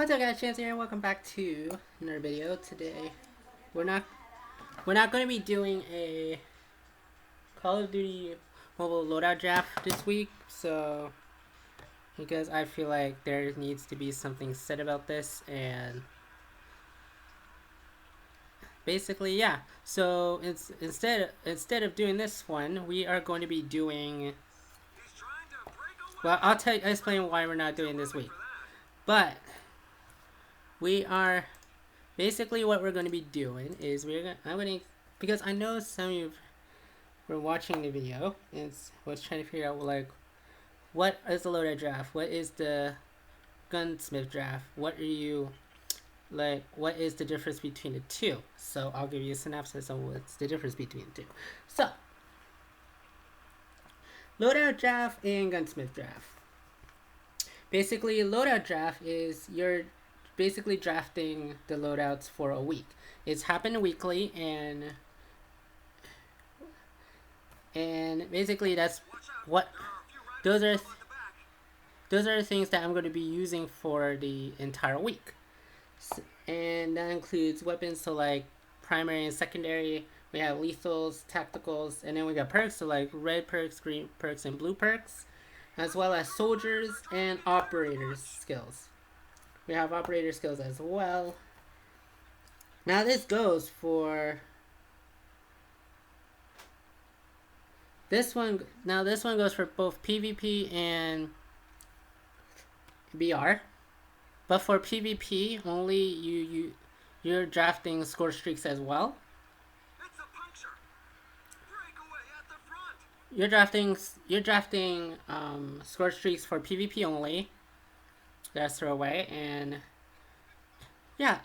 What's up guys, Chance here and welcome back to another video. Today we're not going to be doing a Call of Duty mobile loadout draft this week, so because I feel like there needs to be something said about this, and basically yeah. So it's instead of doing this one, we are going to be doing, well, I'll explain why we're not doing this week. But we are basically, what we're going to be doing is because I know some of you were watching the video and was trying to figure out, like, what is the loadout draft, what is the Gunsmith draft, what is the difference between the two. So I'll give you a synopsis on what's the difference between the two. So loadout draft and Gunsmith draft. Basically, loadout draft is you're basically drafting the loadouts for a week. It's happened weekly, and basically that's what those are the things that I'm going to be using for the entire week. So, and that includes weapons, so like primary and secondary. We have lethals, tacticals, and then we got perks, so like red perks, green perks, and blue perks, as well as soldiers and operators skills. We have operator skills as well. Now this goes for this one. Now this one goes for both PvP and BR. But for PvP only, you're drafting score streaks as well. It's a puncture. Breakaway at the front. You're drafting score streaks for PvP only. That's throwaway, and yeah.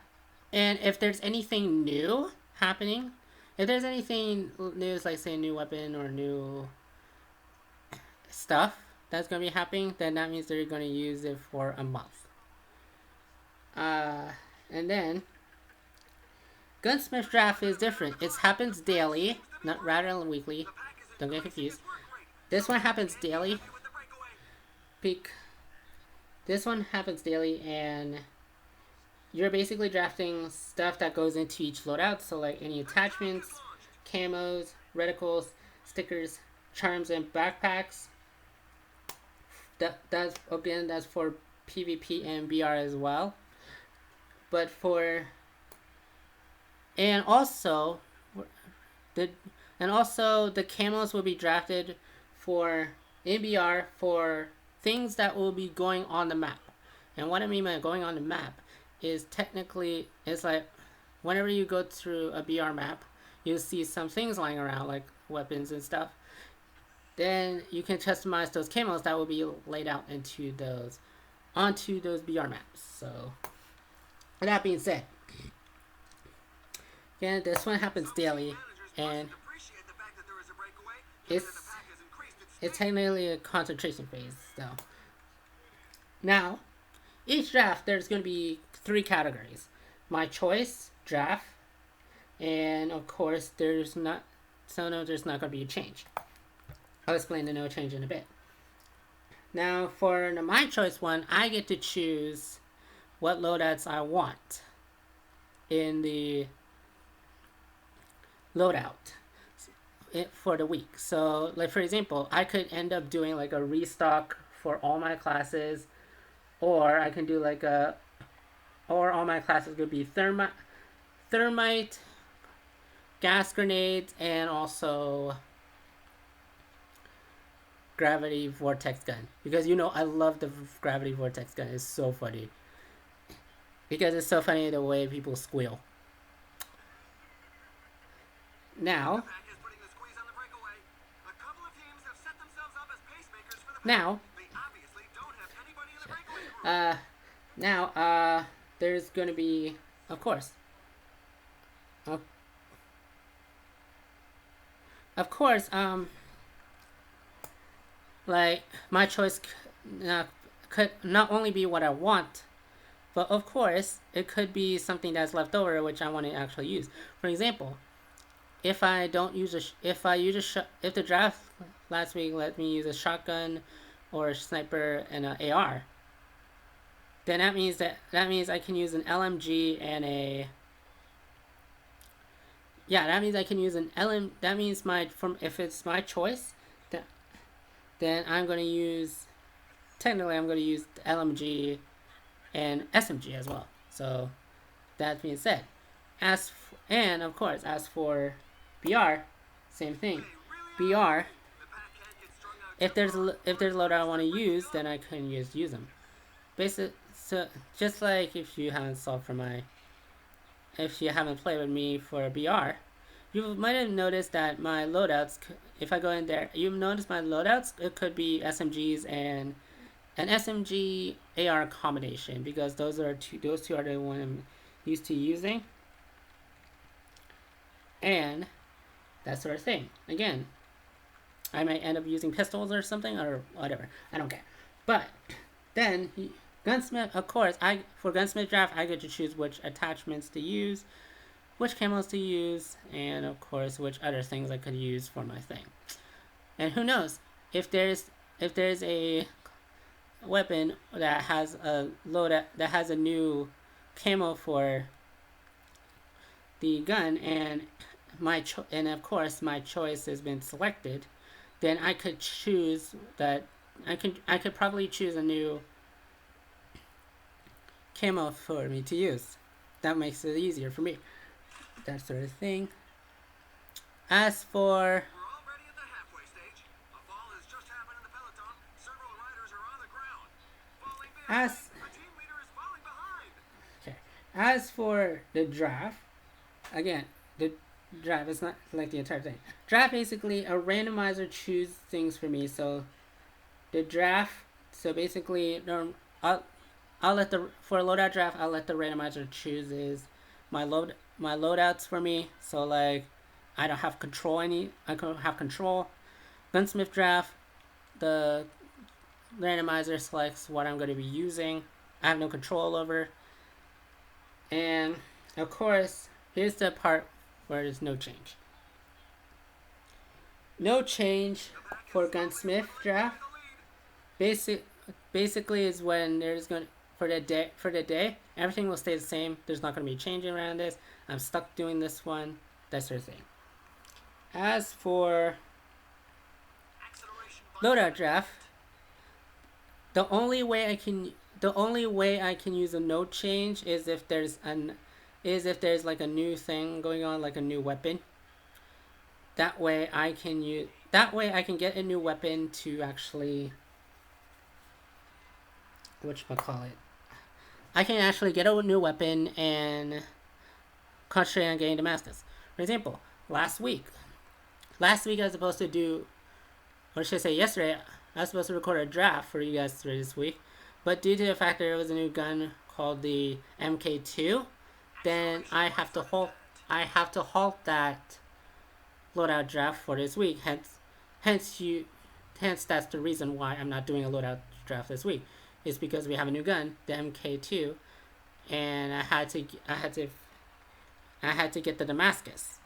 And if there's anything new happening, if there's anything new, like say a new weapon or new stuff that's gonna be happening, then that means they're gonna use it for a month. And then Gunsmith draft is different. It happens daily, not rather than weekly. Don't get confused. This one happens daily. This one happens daily, and you're basically drafting stuff that goes into each loadout. So like any attachments, camos, reticles, stickers, charms, and backpacks. That's for PvP and BR as well. But also the camos will be drafted for NBR for things that will be going on the map. And what I mean by going on the map is technically, it's like whenever you go through a BR map, you'll see some things lying around, like weapons and stuff. Then you can customize those camos that will be laid out onto those BR maps. So, with that being said, again, this one happens daily, and it's technically a concentration phase, though. Now, each draft, there's going to be 3 categories. My choice, draft, and of course, there's not going to be a change. I'll explain the no change in a bit. Now, for the my choice one, I get to choose what loadouts I want in the loadout for the week. So, like for example, I could end up doing like a restock for all my classes, or I can do or all my classes could be thermite, gas grenades, and also gravity vortex gun, because I love the gravity vortex gun. It's so funny because it's so funny the way people squeal. Now, there's going to be, of course, like my choice could not only be what I want, but of course it could be something that's left over which I want to actually use. For example, if the draft last week let me use a shotgun or a sniper and an AR, then that means I can use an LMG and a that means I can use an LM. That means if it's my choice, then I'm gonna use. Technically, I'm gonna use the LMG and SMG as well. So that being said, and of course, as for BR, same thing. BR, if there's a loadout I want to use, then I can use them. So just like if you haven't played with me for BR, you might have noticed that my loadouts. If I go in there, you've noticed my loadouts. It could be SMGs and an SMG AR combination, because those two are the one I'm used to using, and that sort of thing. Again, I might end up using pistols or something or whatever. I don't care. But then Gunsmith, of course, for Gunsmith draft, I get to choose which attachments to use, which camos to use, and of course which other things I could use for my thing. And who knows, if there's a weapon that has a new camo for the gun, and of course my choice has been selected, then I could choose that. I could probably choose a new camo for me to use. That makes it easier for me. That sort of thing. As for As for the draft, again, the draft is not like the entire thing. Draft, basically a randomizer choose things for me. So the draft, so basically for a loadout draft, I'll let the randomizer choose my loadouts for me. So like I don't have control I don't have control. Gunsmith draft, the randomizer selects what I'm going to be using. I have no control over. And of course, here's the part where there's no change. No change for Gunsmith draft. Basically is when there's going for the day, everything will stay the same. There's not going to be changing around this. I'm stuck doing this one, that sort of thing. As for loadout draft, the only way I can use a no change is if there's like a new thing going on, like a new weapon. That way I can get a new weapon to actually I can actually get a new weapon and concentrate on getting Damascus. For example, last week I was supposed to do, or should I say yesterday, I was supposed to record a draft for you guys for this week, but due to the fact that there was a new gun called the MK2, then I have to halt that loadout draft for this week. Hence that's the reason why I'm not doing a loadout draft this week. Is because we have a new gun, the MK2, and I had to get the Damascus.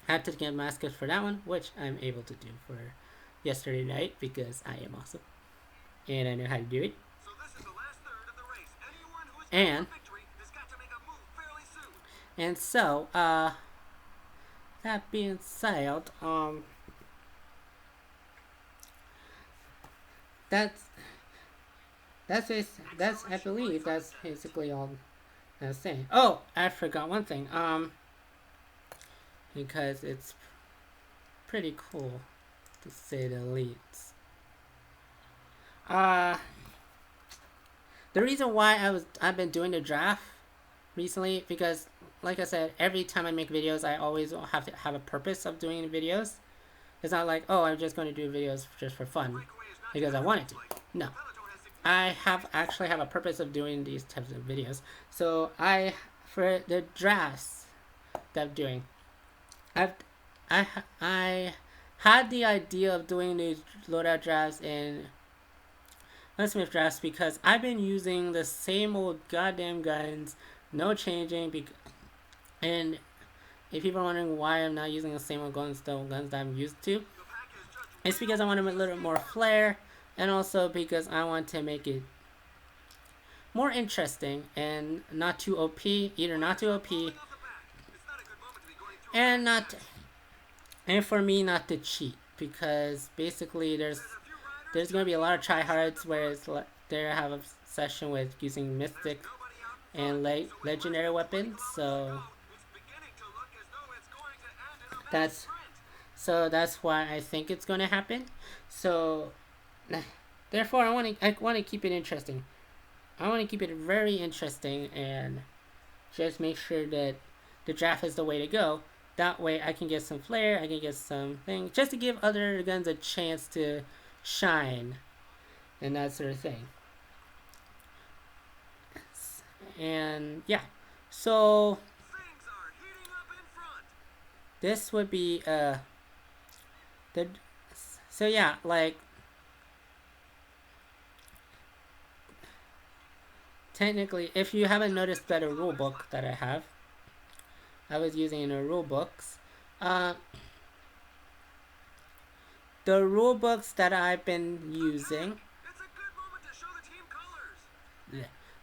I had to get Damascus for that one, which I'm able to do for yesterday night because I am awesome and I know how to do it. And so that being said, I believe that's basically all I was saying. Oh, I forgot one thing. Because it's pretty cool, to say the least. The reason why I've been doing the draft recently, because like I said, every time I make videos, I always have to have a purpose of doing the videos. It's not like, oh, I'm just going to do videos just for fun because I wanted to. No. I actually have a purpose of doing these types of videos. So for the drafts that I'm doing, I had the idea of doing these loadout drafts and Gunsmith drafts because I've been using the same old goddamn guns, no changing. And if people are wondering why I'm not using the same old guns that I'm used to, it's because I want a little more flair. And also because I want to make it more interesting and not too OP, either not too OP and not, and for me not to cheat, because basically there's gonna be a lot of tryhards where it's they have a session with using mystic and legendary weapons, so that's that's why I think it's gonna happen. So therefore I want to keep it interesting. I want to keep it very interesting and just make sure that the draft is the way to go. That way I can get some flair, I can get something, just to give other guns a chance to shine and that sort of thing. And yeah, so this would be the so yeah, like technically, if you haven't noticed that a rule book that I was using in the rule books, the rule books that I've been using,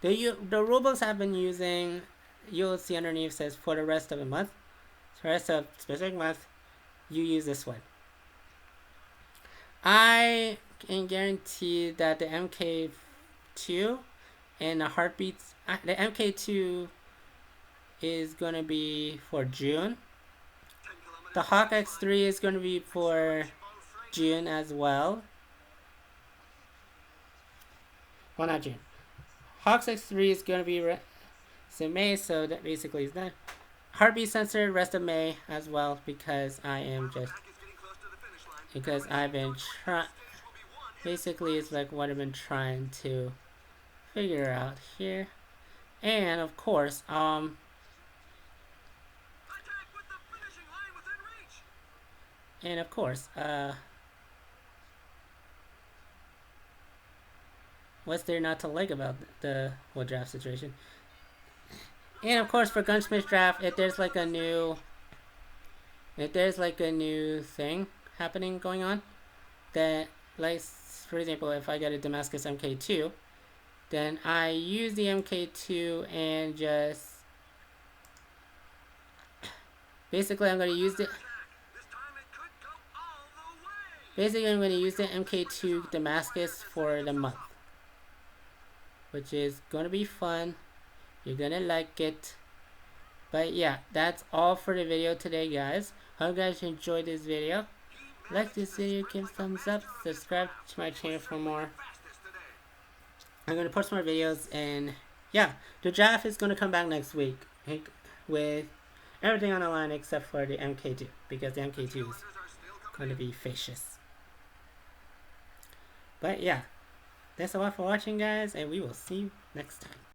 the rule books I've been using, you'll see underneath says for the rest of the month, for the rest of specific month, you use this one. I can guarantee that the MK2 and the heartbeats, the MK2 is going to be for June. The Hawk X3 is going to be for June as well. Well, not June. Hawk X3 is going to be in May, so that basically is that. Heartbeat sensor rest of May as well, because I am just, because I've been trying, basically it's like what I've been trying to figure out here. And of course, what's there not to like about the whole draft situation? And of course, for Gunsmith draft, if there's like a new thing happening going on, that, like, for example, if I get a Damascus MK2, then I use the MK2 and just basically I'm going to use it. Basically, I'm going to use the MK2 Damascus for the month, which is going to be fun. You're going to like it. But yeah, that's all for the video today, guys. Hope you guys enjoyed this video. Like this video, give thumbs up, subscribe to my channel for more. I'm going to post more videos, and yeah, the draft is going to come back next week with everything on the line except for the MK2, because the MK2 is going to be vicious. But yeah, thanks a lot for watching, guys, and we will see you next time.